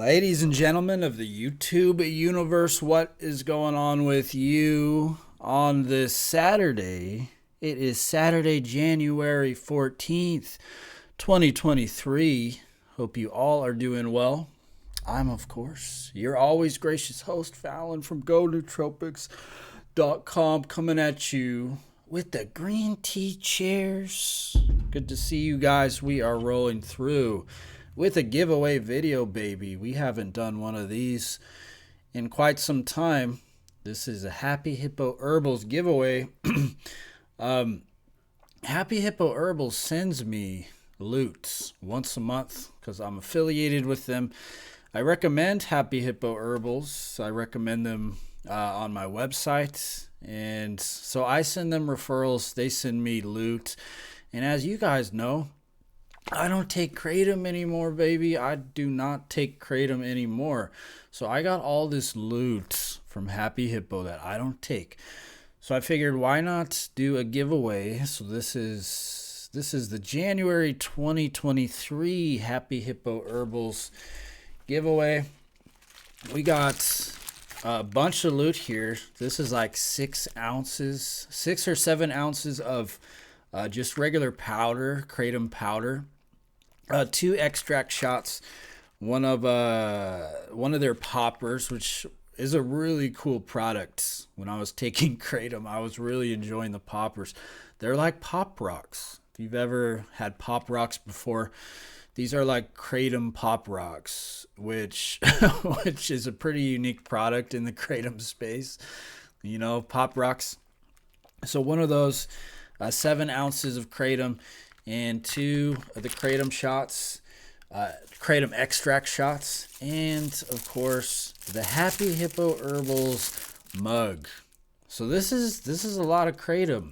Ladies and gentlemen of the YouTube universe, what is going on with you on this Saturday? It is Saturday, January 14th, 2023. Hope you all are doing well. I'm, of course, your always gracious host, Fallon from GoNootropics.com, coming at you with the green tea chairs. Good to see you guys. We are rolling through with a giveaway video, baby. We haven't done one of these in quite some time. This is a Happy Hippo Herbals giveaway. Happy Hippo Herbals sends me loot once a month because I'm affiliated with them. I recommend Happy Hippo Herbals. I recommend them on my website. And so I send them referrals. They send me loot. And as you guys know, I don't take Kratom anymore, baby. I do not take Kratom anymore. So I got all this loot from Happy Hippo that I don't take. So I figured, why not do a giveaway? So this is the January 2023 Happy Hippo Herbals giveaway. We got a bunch of loot here. This is like 6 or 7 ounces of just regular powder, Kratom powder. 2 extract shots, one of their poppers, which is a really cool product. When I was taking Kratom, I was really enjoying the poppers. They're like pop rocks. If you've ever had pop rocks before, these are like Kratom pop rocks, which is a pretty unique product in the Kratom space. You know, pop rocks. So one of those, 7 ounces of Kratom, and 2 of the Kratom shots, Kratom extract shots, and of course the Happy Hippo Herbals mug. So this is a lot of Kratom,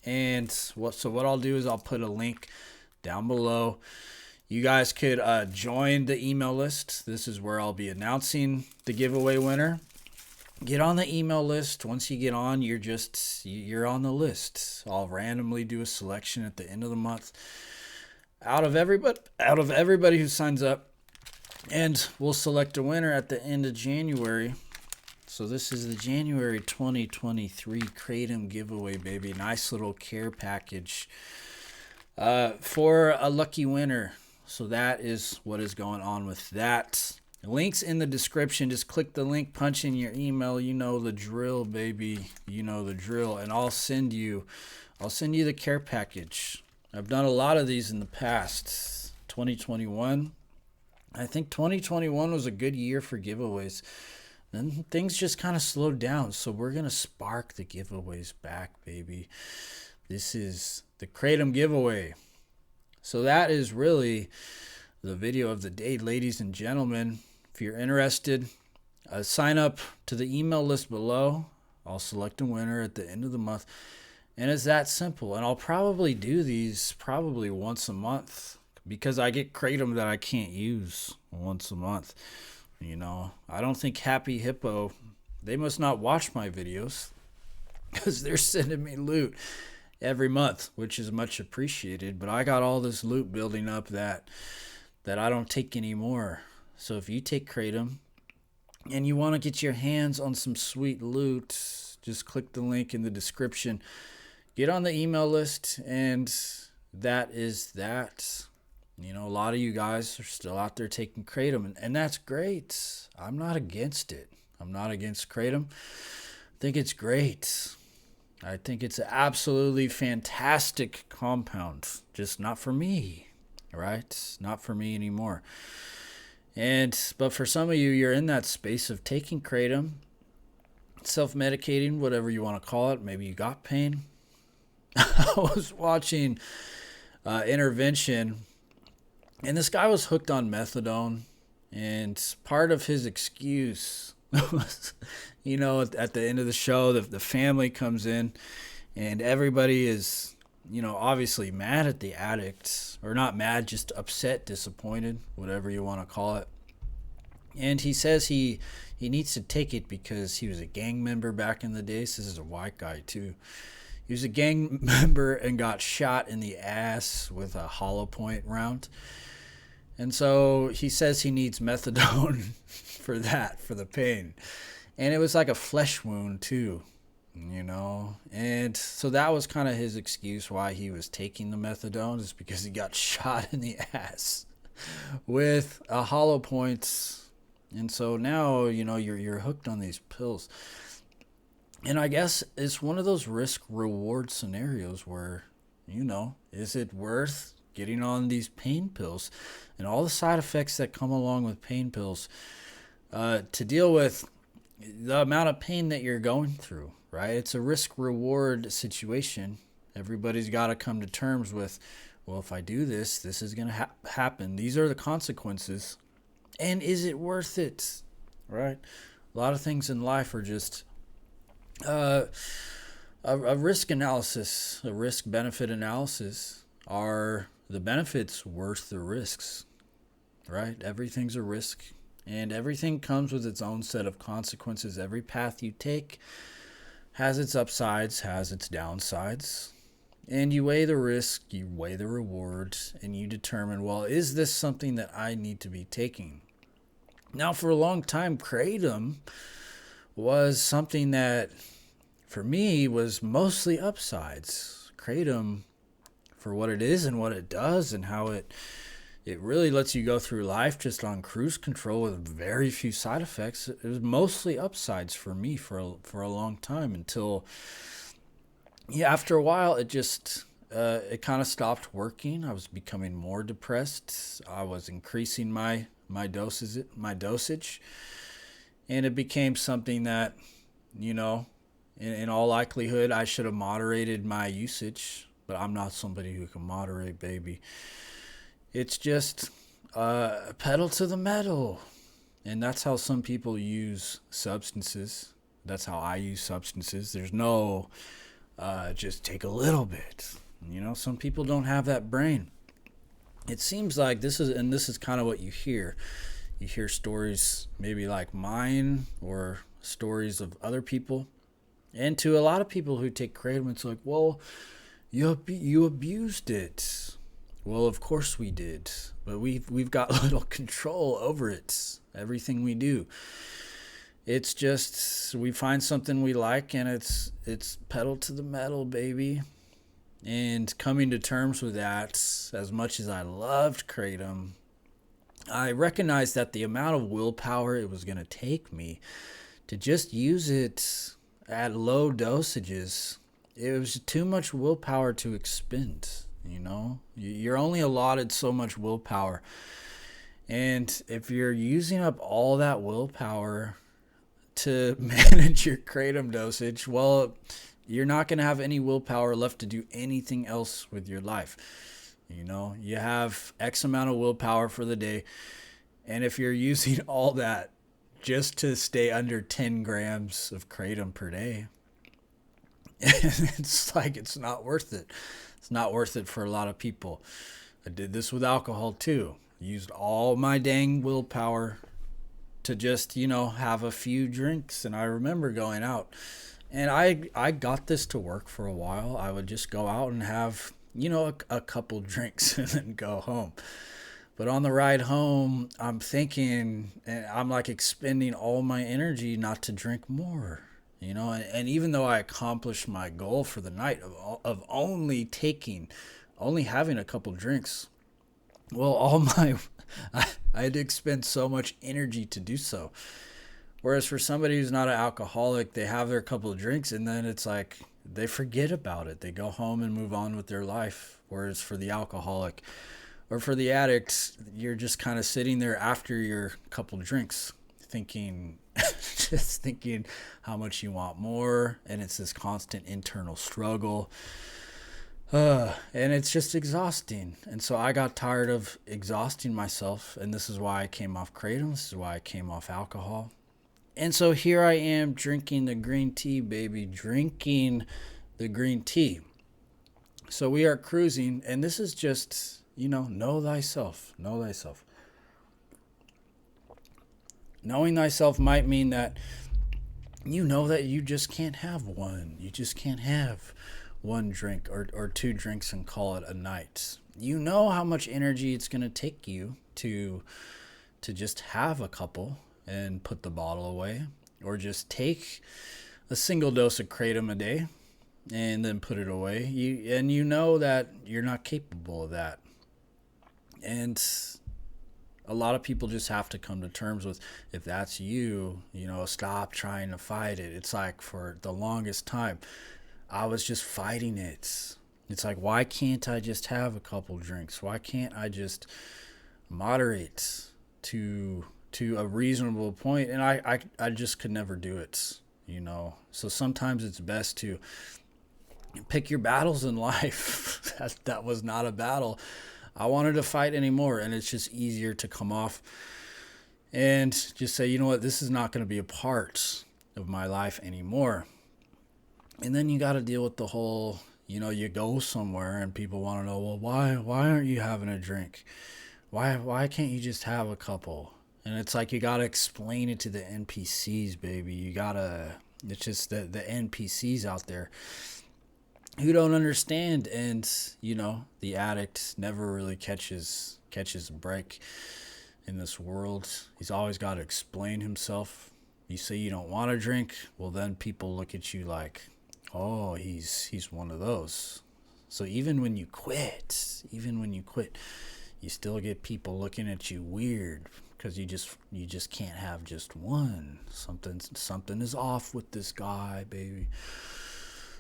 and what I'll do is I'll put a link down below. You guys could join the email list. This is where I'll be announcing the giveaway winner. Get on the email list. Once you get on, you're on the list. I'll randomly do a selection at the end of the month out of everybody who signs up, and we'll select a winner at the end of January. So this is the January 2023 Kratom giveaway, baby. Nice little care package for a lucky winner. So that is what is going on with that. Links in the description. Just click the link, punch in your email. You know the drill, baby. You know the drill. And I'll send you the care package. I've done a lot of these in the past. 2021. I think 2021 was a good year for giveaways. Then things just kind of slowed down. So we're going to spark the giveaways back, baby. This is the Kratom giveaway. So that is really the video of the day, ladies and gentlemen. If you're interested, sign up to the email list below. I'll select a winner at the end of the month. And it's that simple. And I'll probably do these once a month because I get Kratom that I can't use once a month. You know, I don't think Happy Hippo, they must not watch my videos because they're sending me loot every month, which is much appreciated. But I got all this loot building up that I don't take anymore. So if you take Kratom and you want to get your hands on some sweet loot, just click the link in the description. Get on the email list, and that is that. You know, a lot of you guys are still out there taking Kratom, and that's great. I'm not against it. I'm not against Kratom. I think it's great. I think it's an absolutely fantastic compound, just not for me. Right? Not for me anymore. But for some of you, you're in that space of taking Kratom, self-medicating, whatever you want to call it. Maybe you got pain. I was watching Intervention, and this guy was hooked on methadone, and part of his excuse was, you know, at the end of the show, the family comes in, and everybody is, you know, obviously mad at the addict, or not mad, just upset, disappointed, whatever you want to call it. And he says he needs to take it because he was a gang member back in the days. This is a white guy too. He was a gang member and got shot in the ass with a hollow point round. And so he says he needs methadone for that, for the pain. And it was like a flesh wound too, you know. And so that was kind of his excuse why he was taking the methadone, is because he got shot in the ass with a hollow points. And so now, you know, you're hooked on these pills. And I guess it's one of those risk reward scenarios where, you know, is it worth getting on these pain pills and all the side effects that come along with pain pills to deal with the amount of pain that you're going through, right? It's a risk reward situation. Everybody's got to come to terms with, well, if I do this, this is going to happen. These are the consequences. And is it worth it, right? A lot of things in life are just a risk analysis, a risk benefit analysis. Are the benefits worth the risks, right? Everything's a risk, and everything comes with its own set of consequences. Every path you take has its upsides, has its downsides. And you weigh the risk, you weigh the reward, and you determine, well, is this something that I need to be taking? Now, for a long time, Kratom was something that, for me, was mostly upsides. Kratom, for what it is and what it does and how it really lets you go through life just on cruise control with very few side effects. It was mostly upsides for me for a long time, until, yeah, after a while, it just it kind of stopped working. I was becoming more depressed. I was increasing my dosage, and it became something that, you know, in all likelihood, I should have moderated my usage, but I'm not somebody who can moderate, baby. It's just pedal to the metal. And that's how some people use substances. That's how I use substances. There's no just take a little bit. You know, some people don't have that brain. It seems like this is kind of what you hear. You hear stories maybe like mine or stories of other people. And to a lot of people who take Kratom, it's like, well, you abused it. Well, of course we did, but we've got little control over it. Everything we do, it's just we find something we like, and it's pedal to the metal, baby. And coming to terms with that, as much as I loved Kratom, I recognized that the amount of willpower it was going to take me to just use it at low dosages, it was too much willpower to expend. You know, you're only allotted so much willpower, and if you're using up all that willpower to manage your Kratom dosage, well, you're not going to have any willpower left to do anything else with your life. You know, you have X amount of willpower for the day, and if you're using all that just to stay under 10 grams of Kratom per day, it's like, it's not worth it. It's not worth it for a lot of people. I did this with alcohol too. Used all my dang willpower to just, you know, have a few drinks. And I remember going out, and I got this to work for a while. I would just go out and have, you know, a couple drinks and then go home. But on the ride home, I'm thinking, and I'm like expending all my energy not to drink more, you know. And even though I accomplished my goal for the night of only having a couple drinks, well, I had to expend so much energy to do so. Whereas for somebody who's not an alcoholic, they have their couple of drinks and then it's like they forget about it. They go home and move on with their life. Whereas for the alcoholic, or for the addicts, you're just kind of sitting there after your couple drinks thinking, just thinking how much you want more. And it's this constant internal struggle. And it's just exhausting. And so I got tired of exhausting myself. And this is why I came off Kratom. This is why I came off alcohol. And so here I am drinking the green tea, baby. Drinking the green tea. So we are cruising. And this is just, you know thyself. Know thyself. Knowing thyself might mean that you know that you just can't have one. You just can't have one drink or two drinks and call it a night. you know how much energy it's going to take you to just have a couple and put the bottle away, or just take a single dose of kratom a day and then put it away. You know that you're not capable of that. And a lot of people just have to come to terms with, if that's you, stop trying to fight it. It's like, for the longest time, I was just fighting it. It's like, why can't I just have a couple drinks? Why can't I just moderate to a reasonable point? And I just could never do it, So sometimes it's best to pick your battles in life. That was not a battle I wanted to fight anymore, and it's just easier to come off and just say, you know what, this is not going to be a part of my life anymore. And then you got to deal with the whole, you go somewhere and people want to know, well, why aren't you having a drink? Why can't you just have a couple? And it's like, you got to explain it to the NPCs, baby. It's just the NPCs out there who don't understand. And the addict never really catches a break in this world. He's always got to explain himself. You say you don't want to drink, well, then people look at you like, oh, he's one of those. So even when you quit, you still get people looking at you weird, because you just can't have just one. Something is off with this guy, baby.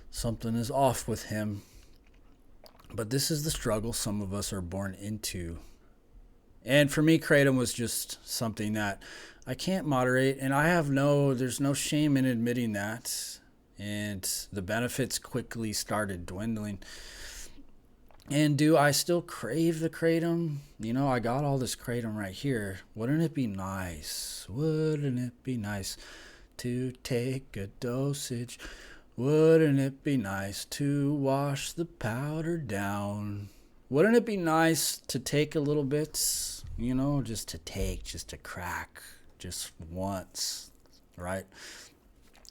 Something is off with him. But this is the struggle some of us are born into. And for me, kratom was just something that I can't moderate, and there's no shame in admitting that. And the benefits quickly started dwindling. And do I still crave the kratom? I got all this kratom right here. Wouldn't it be nice? Wouldn't it be nice to take a dosage? Wouldn't it be nice to wash the powder down? Wouldn't it be nice to take a little bit, just to crack, just once, right?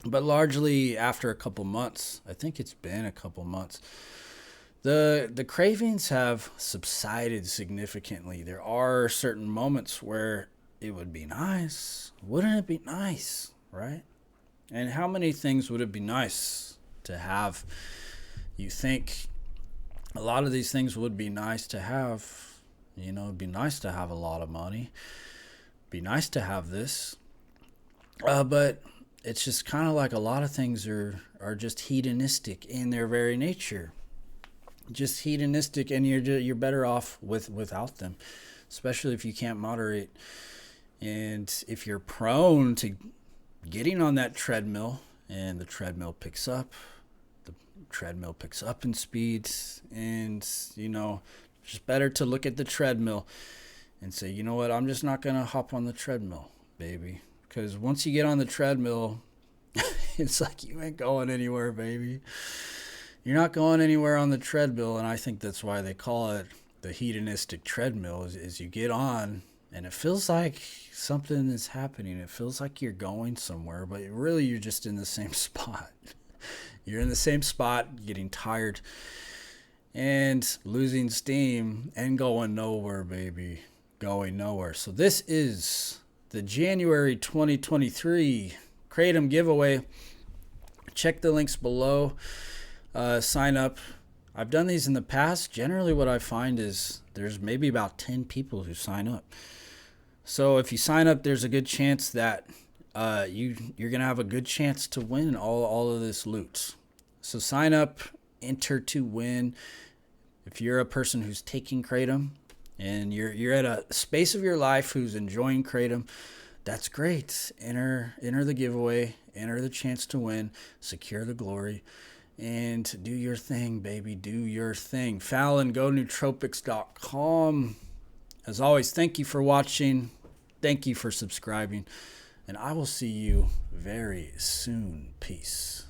But largely after a couple months, I think it's been a couple months, the cravings have subsided significantly. There are certain moments where it would be nice. Wouldn't it be nice, right? And how many things would it be nice to have? You think a lot of these things would be nice to have. It'd be nice to have a lot of money. It'd be nice to have this. But it's just kind of like a lot of things are just hedonistic in their very nature. Just hedonistic, and you're better off without them, especially if you can't moderate. And if you're prone to getting on that treadmill, and the treadmill picks up in speed, and just better to look at the treadmill and say, you know what, I'm just not gonna hop on the treadmill, baby, because once you get on the treadmill, it's like you ain't going anywhere, baby. You're not going anywhere on the treadmill. And I think that's why they call it the hedonistic treadmill, is you get on and it feels like something is happening. It feels like you're going somewhere, but really you're just in the same spot. You're in the same spot, getting tired and losing steam and going nowhere, baby. Going nowhere. So this is the January 2023 Kratom giveaway. Check the links below. Sign up. I've done these in the past. Generally what I find is there's maybe about 10 people who sign up. So if you sign up, there's a good chance that you're going to have a good chance to win all of this loot. So sign up, enter to win. If you're a person who's taking Kratom and you're at a space of your life who's enjoying Kratom, that's great. Enter the giveaway, enter the chance to win, secure the glory. And do your thing, baby. Do your thing. Fallon, go nootropics.com. As always, thank you for watching. Thank you for subscribing. And I will see you very soon. Peace.